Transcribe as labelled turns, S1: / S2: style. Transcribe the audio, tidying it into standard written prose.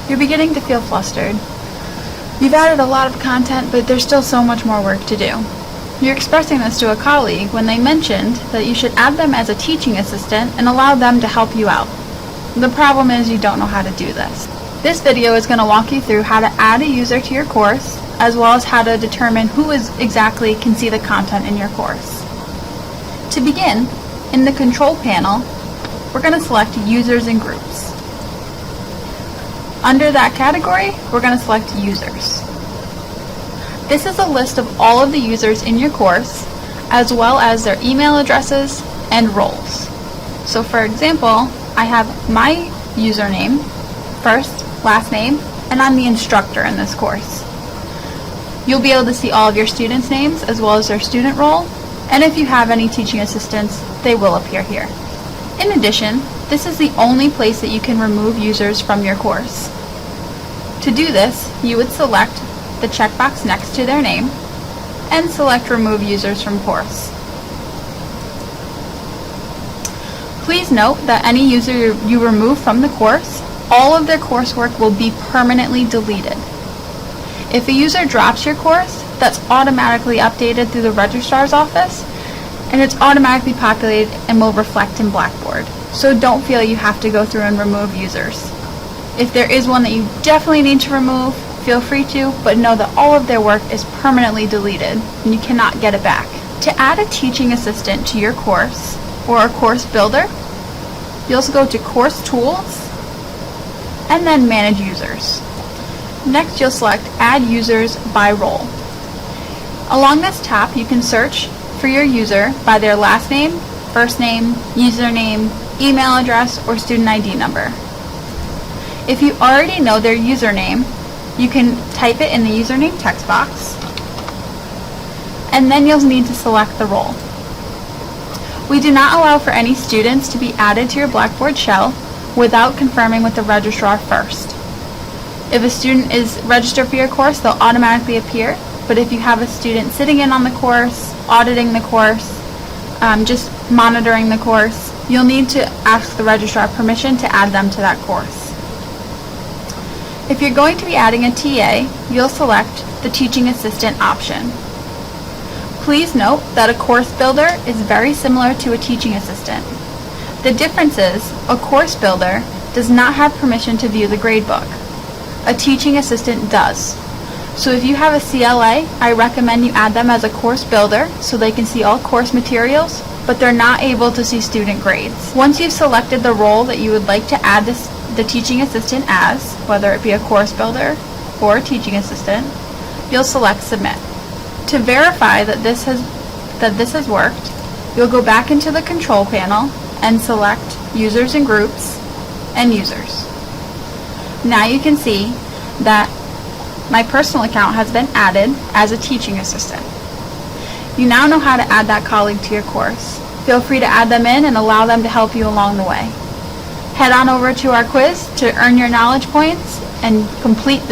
S1: You're beginning to feel flustered. You've added a lot of content, but there's still so much more work to do. You're expressing this to a colleague when they mentioned that you should add them as a teaching assistant and allow them to help you out. The problem is you don't know how to do this. This video is going to walk you through how to add a user to your course, as well as how to determine who exactly can see the content in your course. To begin, in the control panel, we're going to select users and groups. Under that category, we're going to select users. This is a list of all of the users in your course, as well as their email addresses and roles. So for example, I have my username, first, last name, and I'm the instructor in this course. You'll be able to see all of your students' names as well as their student role, and if you have any teaching assistants, they will appear here. In addition, this is the only place that you can remove users from your course. To do this, you would select the checkbox next to their name and select Remove Users from Course. Please note that any user you remove from the course, all of their coursework will be permanently deleted. If a user drops your course, that's automatically updated through the registrar's office, and it's automatically populated and will reflect in Blackboard. So don't feel you have to go through and remove users. If there is one that you definitely need to remove, feel free to, but know that all of their work is permanently deleted and you cannot get it back. To add a teaching assistant to your course or a course builder, you'll also go to Course Tools and then Manage Users. Next, you'll select Add Users by Role. Along this tab, you can search for your user by their last name, first name, username, email address, or student ID number. If you already know their username, you can type it in the username text box, and then you'll need to select the role. We do not allow for any students to be added to your Blackboard shell without confirming with the registrar first. If a student is registered for your course, they'll automatically appear, but if you have a student sitting in on the course, auditing the course, just monitoring the course, you'll need to ask the registrar permission to add them to that course. If you're going to be adding a TA, you'll select the Teaching Assistant option. Please note that a course builder is very similar to a teaching assistant. The difference is, a course builder does not have permission to view the gradebook. A teaching assistant does. So if you have a CLA, I recommend you add them as a course builder so they can see all course materials, but they're not able to see student grades. Once you've selected the role that you would like to add the teaching assistant as, whether it be a course builder or a teaching assistant, you'll select Submit. To verify that this has worked, you'll go back into the control panel and select Users and Groups and Users. Now you can see that my personal account has been added as a teaching assistant. You now know how to add that colleague to your course. Feel free to add them in and allow them to help you along the way. Head on over to our quiz to earn your knowledge points and complete this